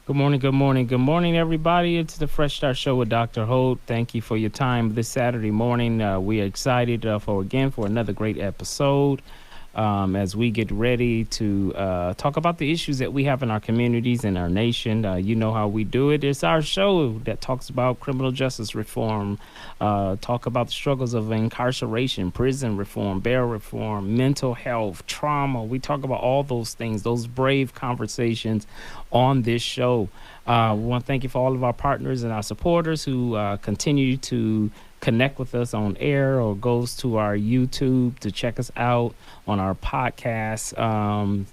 Good morning, good morning, good morning, everybody. It's the Fresh Start Show with Dr. Holt. Thank you for your time this Saturday morning. We are excited for another great episode as we get ready to talk about the issues that we have in our communities and our nation. You know how we do it. It's our show that talks about criminal justice reform, talk about the struggles of incarceration, prison reform, bail reform, mental health, trauma. We talk about all those things, those brave conversations on this show. We want to thank you for all of our partners and our supporters who continue to connect with us on air or goes to our YouTube to check us out on our podcast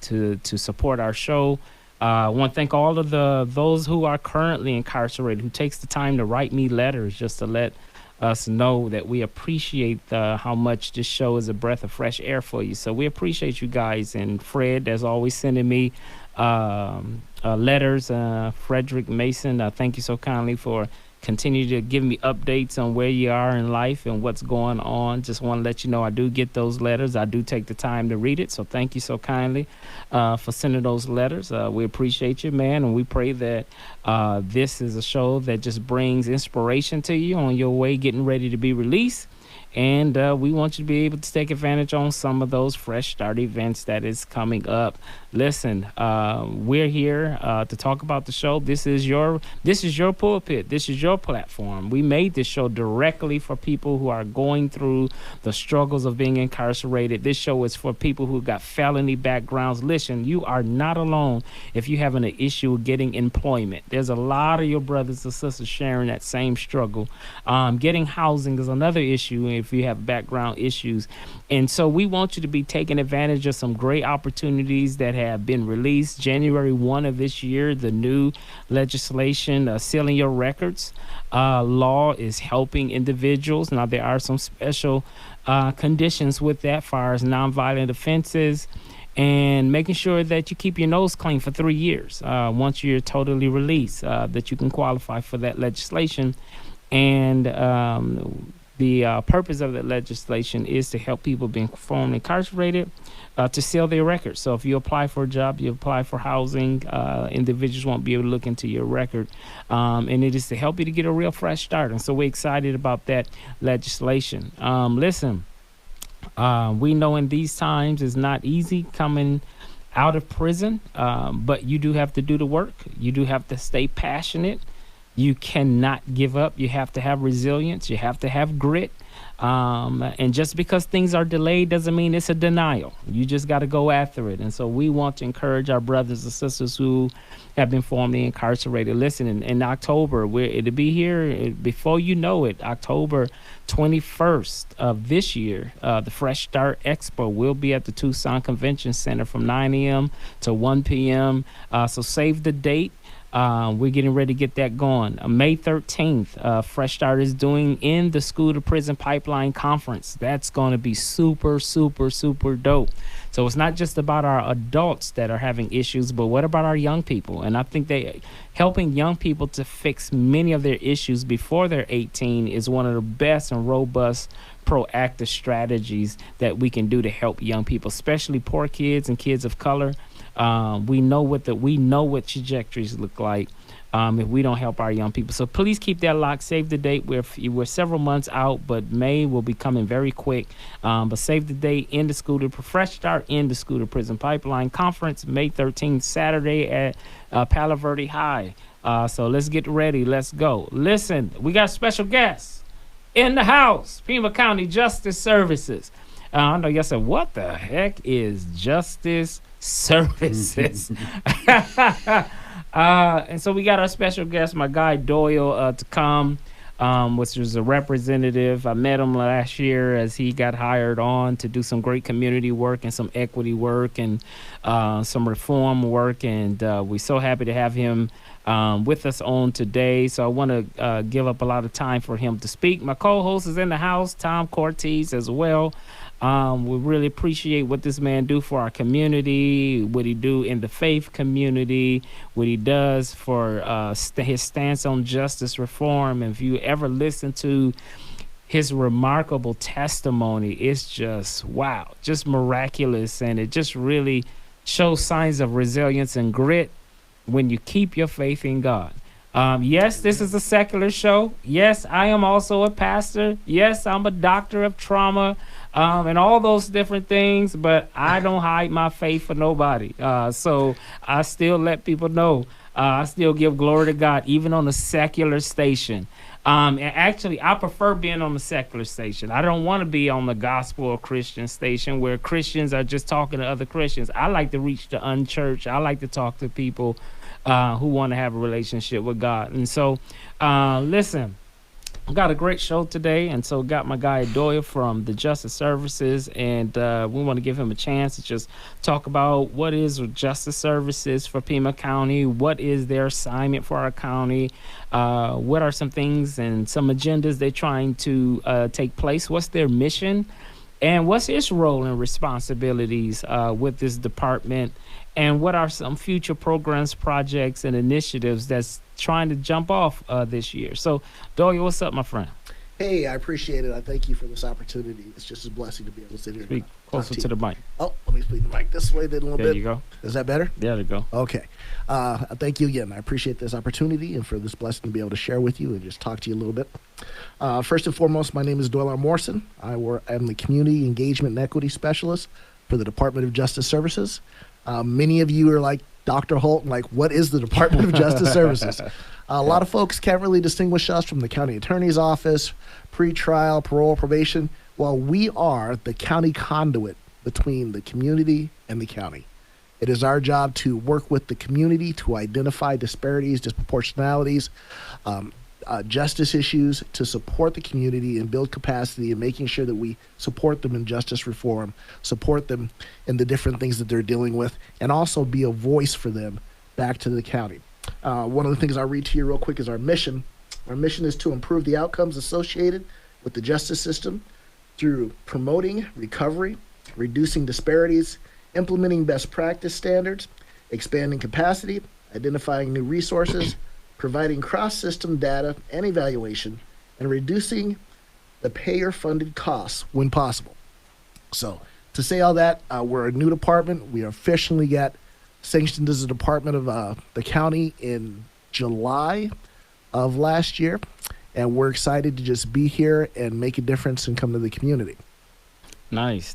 to support our show. I want to thank all of those who are currently incarcerated, who takes the time to write me letters just to let us know that we appreciate how much this show is a breath of fresh air for you. So we appreciate you guys. And Fred, as always, sending me letters. Frederick Mason, thank you so kindly for continue to give me updates on where you are in life and what's going on. Just want to let you know I do get those letters. I do take the time to read it. So thank you so kindly for sending those letters. We appreciate you, man. And we pray that this is a show that just brings inspiration to you on your way getting ready to be released. And we want you to be able to take advantage on some of those fresh start events that is coming up. Listen, we're here to talk about the show. This is your pulpit. This is your platform. We made this show directly for people who are going through the struggles of being incarcerated. This show is for people who got felony backgrounds. Listen, you are not alone if you're having an issue with getting employment. There's a lot of your brothers and sisters sharing that same struggle. Getting housing is another issue if you have background issues. And so we want you to be taking advantage of some great opportunities that have been released. January 1 of this year, the new legislation, Sealing Your Records law is helping individuals. Now, there are some special conditions with that, as far as nonviolent offenses, and making sure that you keep your nose clean for 3 years once you're totally released, that you can qualify for that legislation. And the purpose of that legislation is to help people being formerly incarcerated to seal their records. So if you apply for a job, you apply for housing, individuals won't be able to look into your record. And it is to help you to get a real fresh start. And so we're excited about that legislation. Listen, we know in these times it's not easy coming out of prison, but you do have to do the work. You do have to stay passionate. You cannot give up. You have to have resilience. You have to have grit. And just because things are delayed doesn't mean it's a denial. You just got to go after it. And so we want to encourage our brothers and sisters who have been formerly incarcerated. Listen, in October, it'll be here before you know it, October 21st of this year. The Fresh Start Expo will be at the Tucson Convention Center from 9 a.m. to 1 p.m. So save the date. We're getting ready to get that going. May 13th, Fresh Start is doing in the School to Prison Pipeline Conference. That's going to be super, super, super dope. So it's not just about our adults that are having issues, but what about our young people? And I think helping young people to fix many of their issues before they're 18 is one of the best and robust proactive strategies that we can do to help young people, especially poor kids and kids of color. We know what trajectories look like if we don't help our young people. So please keep that locked. Save the date. We're several months out, but May will be coming very quick. But save the date. In the Fresh Start in the School to Prison Pipeline Conference, May 13th, Saturday at Palo Verde High. So let's get ready. Let's go. Listen, we got special guests in the house. Pima County Justice Services. I know y'all said, what the heck is Justice Services? And so we got our special guest, my guy Doyle, to come, which was a representative. I met him last year as he got hired on to do some great community work and some equity work and some reform work. And we're so happy to have him with us on today. So I want to give up a lot of time for him to speak. My co-host is in the house, Tom Cortez, as well. We really appreciate what this man do for our community, what he do in the faith community, what he does for his stance on justice reform. And if you ever listen to his remarkable testimony, it's just, wow, just miraculous. And it just really shows signs of resilience and grit. when you keep your faith in God. Yes, this is a secular show. Yes, I am also a pastor. Yes, I'm a doctor of trauma, and all those different things, but I don't hide my faith for nobody. So I still let people know. I still give glory to God, even on a secular station. And actually, I prefer being on the secular station. I don't want to be on the gospel or Christian station where Christians are just talking to other Christians. I like to reach the unchurched. I like to talk to people who want to have a relationship with God. And so, listen, I got a great show today, and so got my guy Doyle from the Justice Services, and we want to give him a chance to just talk about what is Justice Services for Pima County, what is their assignment for our county, what are some things and some agendas they're trying to take place, what's their mission, and what's his role and responsibilities with this department, and what are some future programs, projects, and initiatives that's trying to jump off this year. So, Doyle, what's up, my friend? Hey, I appreciate it. I thank you for this opportunity. It's just a blessing to be able to sit here. Speak closer to the mic. Oh, let me speak the mic this way then a little bit. There you go. Is that better? There you go. Okay. Thank you again. I appreciate this opportunity and for this blessing to be able to share with you and just talk to you a little bit. First and foremost, my name is Doyle R. Morrison. I'm the Community Engagement and Equity Specialist for the Department of Justice Services. Many of you are like Dr. Holt, and like, what is the Department of Justice Services? A lot of folks can't really distinguish us from the county attorney's office, pretrial, parole, probation. Well, we are the county conduit between the community and the county. It is our job to work with the community to identify disparities, disproportionalities, justice issues, to support the community and build capacity and making sure that we support them in justice reform, support them in the different things that they're dealing with, and also be a voice for them back to the county. One of the things I'll read to you real quick is our mission. Our mission is to improve the outcomes associated with the justice system through promoting recovery, reducing disparities, implementing best practice standards, expanding capacity, identifying new resources, providing cross-system data and evaluation, and reducing the payer-funded costs when possible. So to say all that, we're a new department. We officially got sanctioned as a department of the county in July of last year, and we're excited to just be here and make a difference and come to the community. Nice.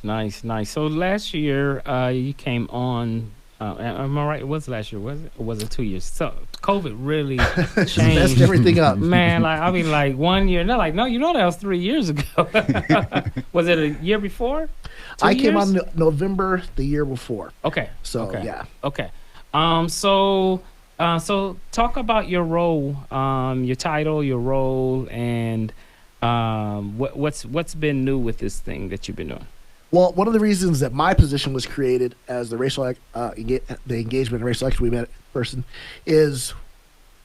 So last year, you came on. Am I right? It was last year, was it? Or was it 2 years? So COVID really changed messed everything up. Man, like 1 year. They're like, no, that was 3 years ago. Was it a year before? I came on November the year before. Okay. So okay. Yeah. Okay. So talk about your role, your title, your role, and what's been new with this thing that you've been doing. Well, one of the reasons that my position was created as the engagement and racial equity person is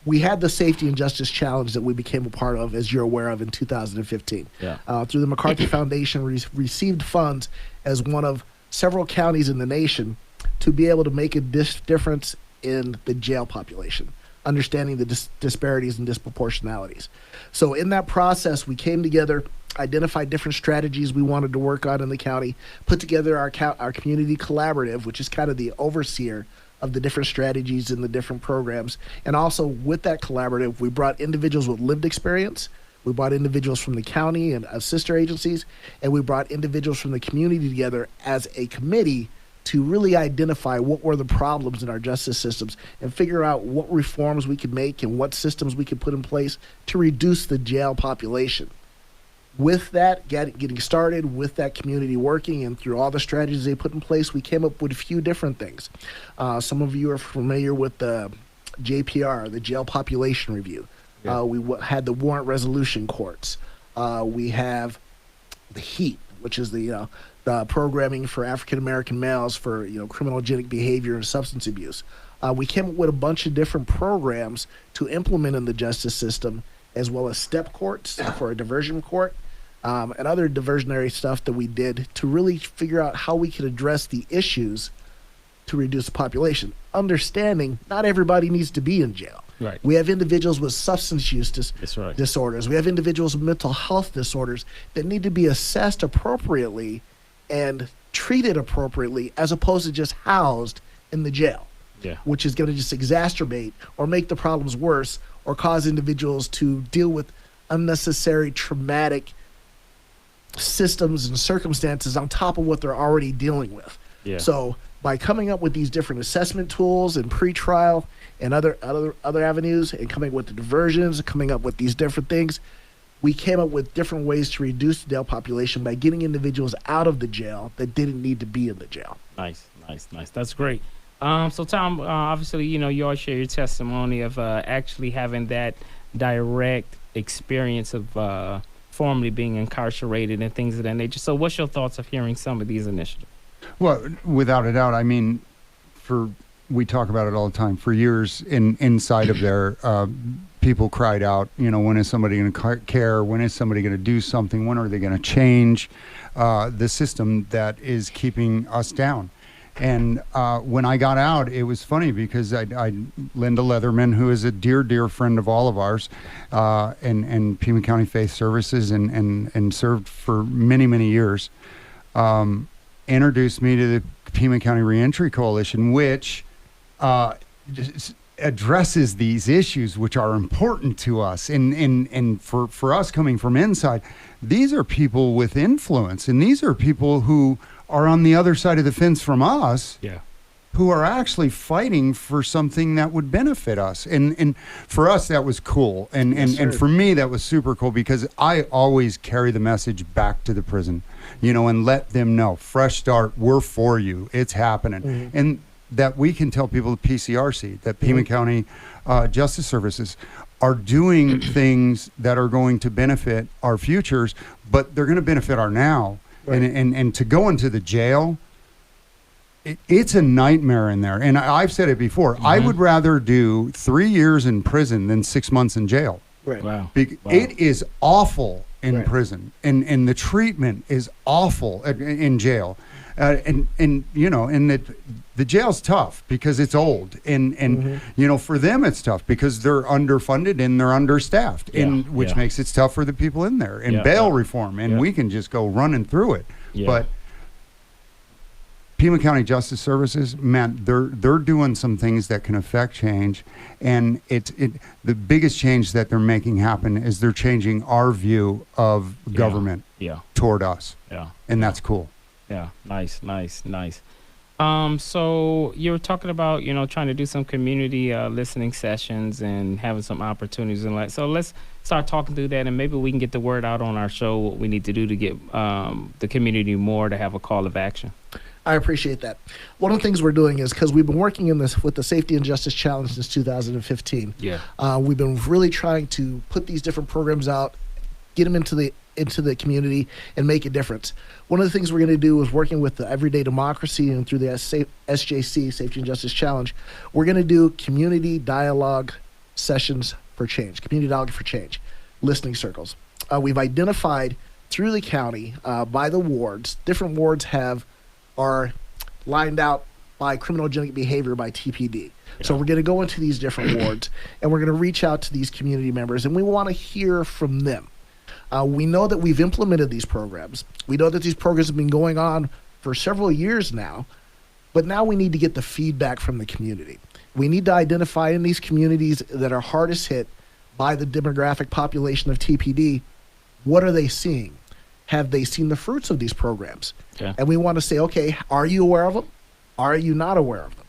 we had the safety and justice challenge that we became a part of, as you're aware of, in 2015. Yeah. Through the MacArthur Foundation, received funds as one of several counties in the nation to be able to make a difference in the jail population, understanding the disparities and disproportionalities. So in that process, we came together, identified different strategies we wanted to work on in the county, put together our community collaborative, which is kind of the overseer of the different strategies and the different programs. And also with that collaborative, we brought individuals with lived experience. We brought individuals from the county and sister agencies, and we brought individuals from the community together as a committee to really identify what were the problems in our justice systems and figure out what reforms we could make and what systems we could put in place to reduce the jail population. With that, getting started, with that community working, and through all the strategies they put in place, we came up with a few different things. Some of you are familiar with the JPR, the Jail Population Review. Yeah. We had the Warrant Resolution Courts. We have the HEAP, which is the programming for African American males for criminogenic behavior and substance abuse. We came up with a bunch of different programs to implement in the justice system, as well as step courts for a diversion court, and other diversionary stuff that we did to really figure out how we could address the issues to reduce the population. Understanding not everybody needs to be in jail. Right. We have individuals with substance use disorders. We have individuals with mental health disorders that need to be assessed appropriately and treated appropriately, as opposed to just housed in the jail. Yeah. which is going to just exacerbate or make the problems worse or cause individuals to deal with unnecessary traumatic systems and circumstances on top of what they're already dealing with. Yeah. So by coming up with these different assessment tools and pretrial and other avenues, and coming with the diversions, coming up with these different things, we came up with different ways to reduce the jail population by getting individuals out of the jail that didn't need to be in the jail. Nice. That's great. So Tom, obviously, you always share your testimony of actually having that direct experience of formerly being incarcerated and things of that nature. So what's your thoughts of hearing some of these initiatives? Well, without a doubt, I mean, we talk about it all the time. For years inside of there, people cried out, when is somebody going to care? When is somebody going to do something? When are they going to change the system that is keeping us down? And when I got out, it was funny because Linda Leatherman, who is a dear friend of all of ours, and Pima County Faith Services and served for many years, introduced me to the Pima County Reentry Coalition, which addresses these issues which are important to us. And for us coming from inside, these are people with influence, and these are people who are on the other side of the fence from us, who are actually fighting for something that would benefit us. And for us, that was cool. And for me, that was super cool, because I always carry the message back to the prison, and let them know, fresh start, we're for you, it's happening. Mm-hmm. And that we can tell people, the PCRC, that Pima County Justice Services are doing things that are going to benefit our futures, but they're going to benefit our now. Right. And to go into the jail, it's a nightmare in there. And I've said it before. Mm-hmm. I would rather do 3 years in prison than 6 months in jail. Right. Wow. It is awful in prison, and the treatment is awful in jail. And the jail's tough because it's old, and for them it's tough because they're underfunded and they're understaffed, which makes it tough for the people in there. And bail reform, and we can just go running through it. Yeah. But Pima County Justice Services, man, they're doing some things that can affect change, and the biggest change that they're making happen is they're changing our view of government toward us. Yeah, and that's cool. Yeah, nice. So you were talking about, trying to do some community listening sessions and having some opportunities and like. So let's start talking through that, and maybe we can get the word out on our show what we need to do to get the community more to have a call of action. I appreciate that. One of the things we're doing is, because we've been working in this with the Safety and Justice Challenge since 2015. Yeah. We've been really trying to put these different programs out, get them into the community, and make a difference. One of the things we're going to do is, working with the Everyday Democracy and through the SJC, Safety and Justice Challenge, we're going to do community dialogue sessions for change, community dialogue for change, listening circles. We've identified through the county by the wards, different wards are lined out by criminogenic behavior by TPD. Yeah. So we're going to go into these different wards, and we're going to reach out to these community members, and we want to hear from them. We know that we've implemented these programs. We know that these programs have been going on for several years now, but now we need to get the feedback from the community. We need to identify in these communities that are hardest hit by the demographic population of TPD, what are they seeing? Have they seen the fruits of these programs? Yeah. And we want to say, okay, are you aware of them? Are you not aware of them?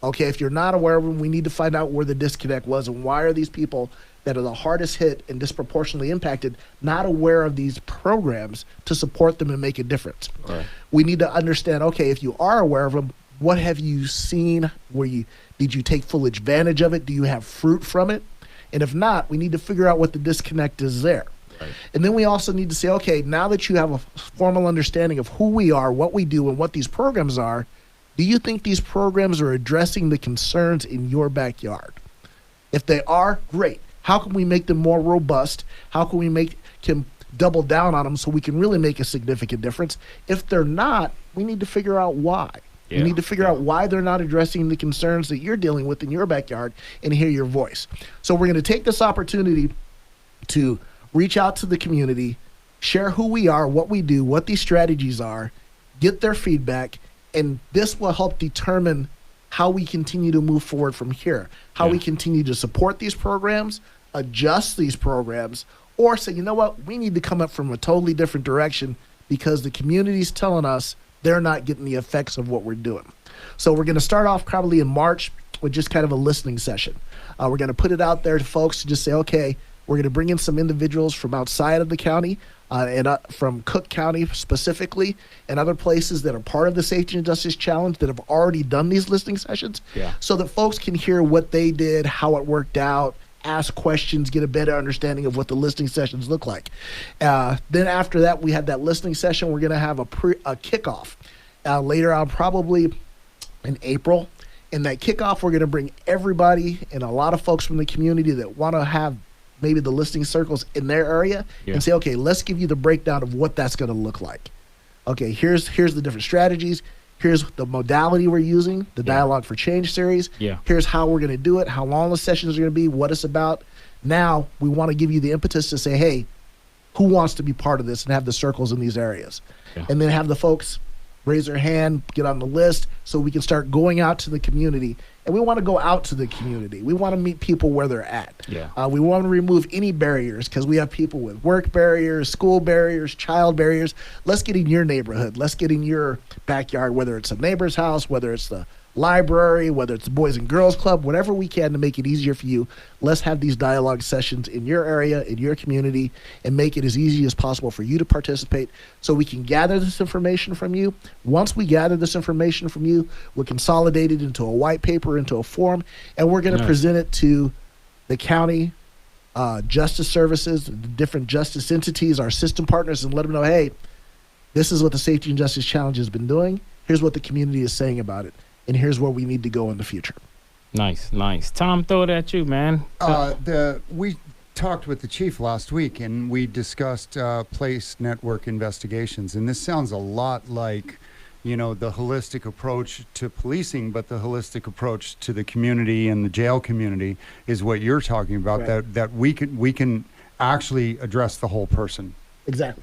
Okay, if you're not aware of them, we need to find out where the disconnect was, and why are these people that are the hardest hit and disproportionately impacted not aware of these programs to support them and make a difference. Right. We need to understand, okay, if you are aware of them, what have you seen? Did you take full advantage of it? Do you have fruit from it? And if not, we need to figure out what the disconnect is there. Right. And then we also need to say, okay, now that you have a formal understanding of who we are, what we do, and what these programs are, do you think these programs are addressing the concerns in your backyard? If they are, great. How can we make them more robust? How can we can double down on them so we can really make a significant difference? If they're not, we need to figure out why. Yeah. We need to figure out why they're not addressing the concerns that you're dealing with in your backyard, and hear your voice. So we're going to take this opportunity to reach out to the community, share who we are, what we do, what these strategies are, get their feedback, and this will help determine how we continue to move forward from here, how we continue to support these programs, adjust these programs, or say, you know what, we need to come up from a totally different direction because the community's telling us they're not getting the effects of what we're doing. So we're going to start off probably in March with just kind of a listening session. We're going to put it out there to folks to just say, okay, we're going to bring in some individuals from outside of the county and from Cook County specifically and other places that are part of the Safety and Justice Challenge that have already done these listening sessions so that folks can hear what they did, how it worked out, ask questions, get a better understanding of what the listening sessions look like. Then after that, we had that listening session. We're going to have a kickoff later on, probably in April. In that kickoff, we're going to bring everybody and a lot of folks from the community that want to have maybe the listening circles in their area and say, okay, let's give you the breakdown of what that's going to look like. Okay, here's the different strategies. Here's the modality we're using, the Dialogue for Change series. Here's how we're going to do it, how long the sessions are going to be, what it's about. Now we want to give you the impetus to say, hey, who wants to be part of this and have the circles in these areas? And then have the folks raise their hand, get on the list so we can start going out to the community. And we want to go out to the community. We want to meet people where they're at. We want to remove any barriers because we have people with work barriers, school barriers, child barriers. Let's get in your neighborhood. Let's get in your backyard, whether it's a neighbor's house, whether it's the library, whether it's the Boys and Girls Club, whatever we can to make it easier for you. Let's have these dialogue sessions in your area, in your community, and make it as easy as possible for you to participate so we can gather this information from you. Once we gather this information from you, we'll consolidate it into a white paper, into a form, and we're going to present it to the county justice services, the different justice entities, our system partners, and let them know, hey, this is what the Safety and Justice Challenge has been doing. Here's what the community is saying about it. And here's where we need to go in the future. Nice. Tom, throw it at you, man. We talked with the chief last week, and we discussed place network investigations. And this sounds a lot like, the holistic approach to policing, but the holistic approach to the community and the jail community is what you're talking about. Right. That we can actually address the whole person. Exactly.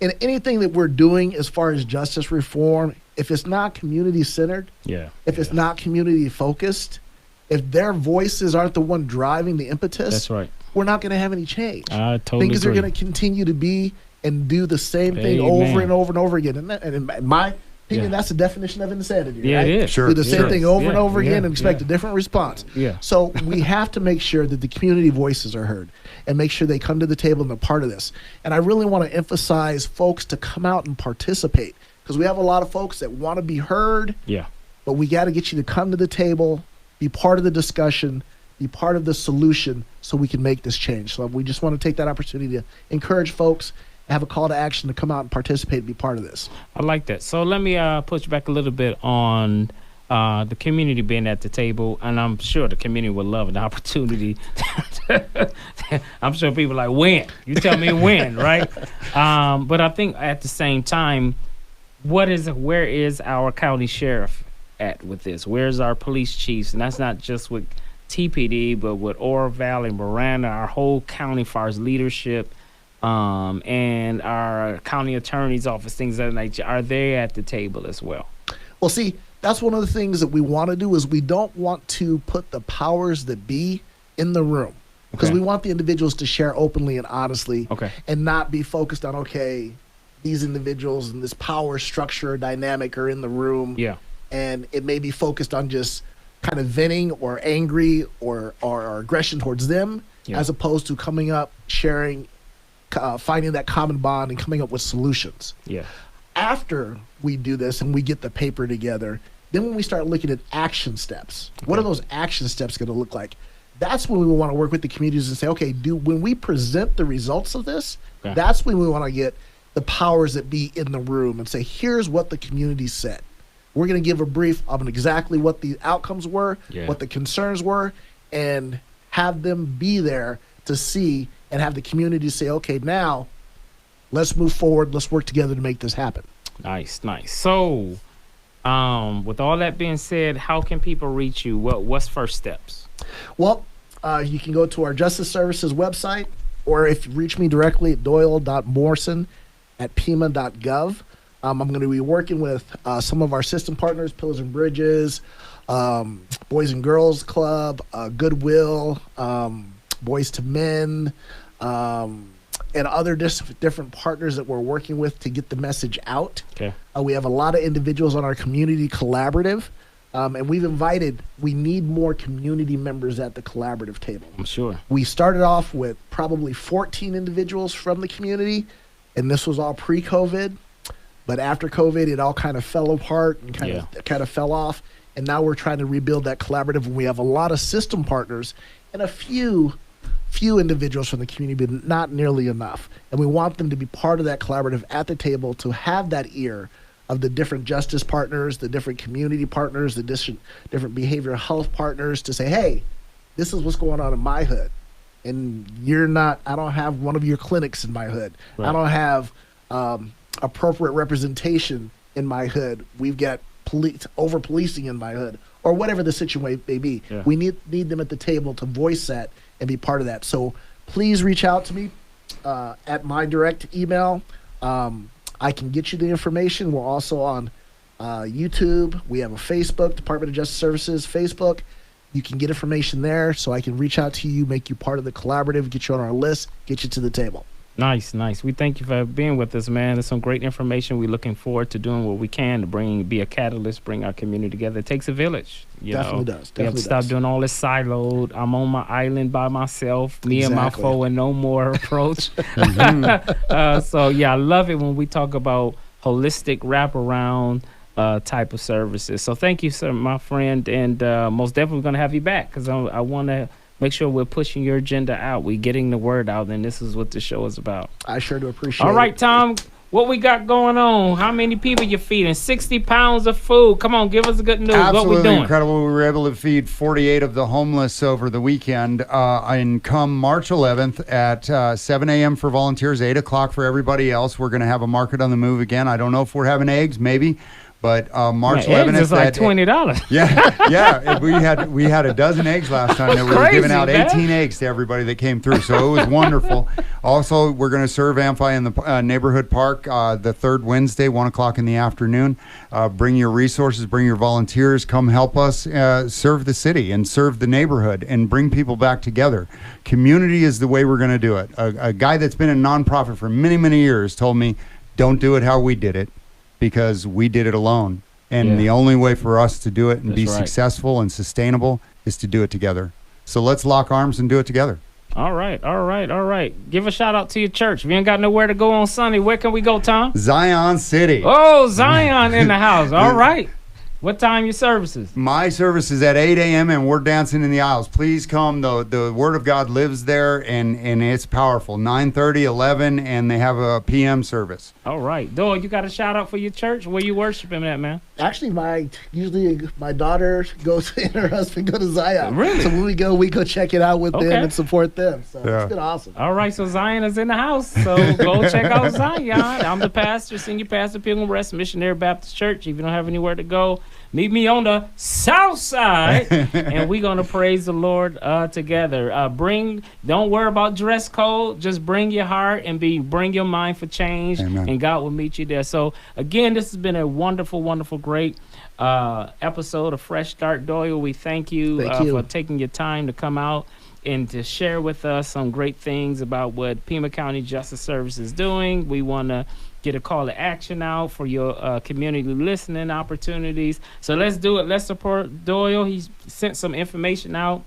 And anything that we're doing as far as justice reform, if it's not community centered, if it's not community focused, if their voices aren't the one driving the impetus, that's right, we're not going to have any change. I totally Things agree. are going to continue to be and do the same thing over and over and over again. And in my opinion, that's the definition of insanity. Yeah, right? it is. Do the same thing over and over again and expect a different response. So we have to make sure that the community voices are heard and make sure they come to the table and they're part of this. And I really want to emphasize folks to come out and participate because we have a lot of folks that want to be heard, but we got to get you to come to the table, be part of the discussion, be part of the solution so we can make this change. So we just want to take that opportunity to encourage folks, have a call to action to come out and participate and be part of this. I like that. So let me push back a little bit on the community being at the table, and I'm sure the community would love an opportunity. I'm sure people are like, when? You tell me when, right? But I think at the same time, where is our county sheriff at with this? Where's our police chiefs? And that's not just with TPD, but with Oro Valley, Miranda, our whole county as far as leadership, and our county attorney's office, things of that nature. Are they at the table as well? Well, see, that's one of the things that we want to do is we don't want to put the powers that be in the room because we want the individuals to share openly and honestly and not be focused on, these individuals and this power structure or dynamic are in the room. And it may be focused on just kind of venting or angry or aggression towards them as opposed to coming up, sharing, finding that common bond and coming up with solutions. After we do this and we get the paper together, then when we start looking at action steps, what are those action steps going to look like? That's when we want to work with the communities and say, when we present the results of this, that's when we want to get the powers that be in the room and say, here's what the community said. We're going to give a brief of exactly what the outcomes were, what the concerns were, and have them be there to see and have the community say, now let's move forward. Let's work together to make this happen. Nice. So, with all that being said, how can people reach you? What's first steps? Well, you can go to our Justice Services website, or if you reach me directly at doyle.morrison@pima.gov. I'm going to be working with some of our system partners, Pillars and Bridges, Boys and Girls Club, Goodwill, Boys to Men, and other different partners that we're working with to get the message out. Okay. We have a lot of individuals on our community collaborative, and we need more community members at the collaborative table. I'm sure. We started off with probably 14 individuals from the community, and this was all pre-COVID. But after COVID, it all kind of fell apart and kind of fell off. And now we're trying to rebuild that collaborative, and we have a lot of system partners and a few individuals from the community, but not nearly enough. And we want them to be part of that collaborative at the table, to have that ear of the different justice partners, the different community partners, the different behavioral health partners, to say, hey, this is what's going on in my hood. And I don't have one of your clinics in my hood. Right. I don't have appropriate representation in my hood. We've got over policing in my hood, or whatever the situation may be. Yeah. We need them at the table to voice that and be part of that. So please reach out to me at my direct email. I can get you the information. We're also on YouTube. We have a Facebook, Department of Justice Services Facebook. You can get information there, so I can reach out to you, make you part of the collaborative, get you on our list, get you to the table. Nice. We thank you for being with us, man. There's some great information. We're looking forward to doing what we can to be a catalyst, bring our community together. It takes a village. Definitely does. We have to stop doing all this siloed. I'm on my island by myself, me and my foe and no more approach. So, yeah, I love it when we talk about holistic wraparound type of services. So thank you, sir, my friend. And most definitely going to have you back, because I want to make sure we're pushing your agenda out. We're getting the word out, and this is what the show is about. I sure do appreciate it. All right, Tom, what we got going on? How many people you feeding? 60 pounds of food. Come on, give us the good news. Absolutely what we doing? Incredible. We were able to feed 48 of the homeless over the weekend. And come March 11th at 7 a.m. for volunteers, 8 o'clock for everybody else. We're going to have a market on the move again. I don't know if we're having eggs, maybe. But March 11th is like $20. Yeah. We had a dozen eggs last time. That we were giving out 18 eggs to everybody that came through, so it was wonderful. Also, we're going to serve Amphi in the neighborhood park the third Wednesday, 1 o'clock in the afternoon. Bring your resources, bring your volunteers, come help us serve the city and serve the neighborhood and bring people back together. Community is the way we're going to do it. A guy that's been a nonprofit for many, many years told me, "Don't do it how we did it, because we did it alone." And the only way for us to do it and be successful and sustainable is to do it together. So let's lock arms and do it together. All right. Give a shout out to your church. If you ain't got nowhere to go on Sunday, where can we go, Tom? Zion City. Oh, Zion in the house. All right. What time your services? My service is at 8 a.m. and we're dancing in the aisles. Please come. The Word of God lives there, and it's powerful. 9:30, 11, and they have a p.m. service. All right. Doyle, you got a shout out for your church? Where you worshiping at, man? Actually, usually my daughter goes and her husband go to Zion. Really? So when we go check it out with them and support them. So it's been awesome. All right. So Zion is in the house. So go check out Zion. I'm the pastor, senior pastor, Pilgrim Rest Missionary Baptist Church. If you don't have anywhere to go, meet me on the south side, and we're going to praise the Lord together. Don't worry about dress code. Just bring your heart and bring your mind for change. Amen. And God will meet you there. So, again, this has been a wonderful, wonderful, great episode of Fresh Start. Doyle, we thank you for taking your time to come out and to share with us some great things about what Pima County Justice Service is doing. We want to get a call to action out for your community listening opportunities. So let's do it. Let's support Doyle. He's sent some information out.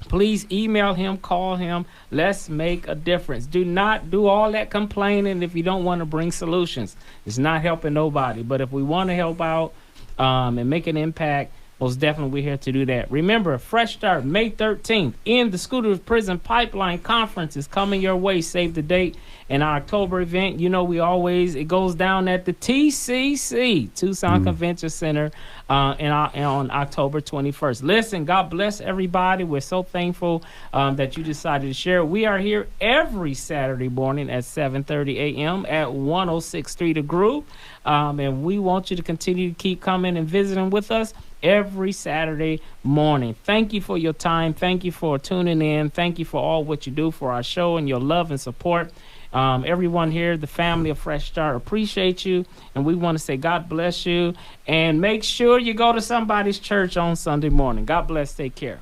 Please email him, call him. Let's make a difference. Do not do all that complaining if you don't want to bring solutions. It's not helping nobody. But if we want to help out and make an impact, most definitely we're here to do that. Remember, Fresh Start, May 13th, in the Scooter Prison Pipeline Conference is coming your way. Save the date. And our October event, it goes down at the TCC, Tucson Convention Center, on October 21st. Listen, God bless everybody. We're so thankful that you decided to share. We are here every Saturday morning at 7:30 a.m. at 106.3 The Groove. And we want you to continue to keep coming and visiting with us every Saturday morning. Thank you for your time. Thank you for tuning in. Thank you for all what you do for our show and your love and support. Everyone here, the family of Fresh Start, appreciate you, and we want to say God bless you, and make sure you go to somebody's church on Sunday morning. God bless. Take care.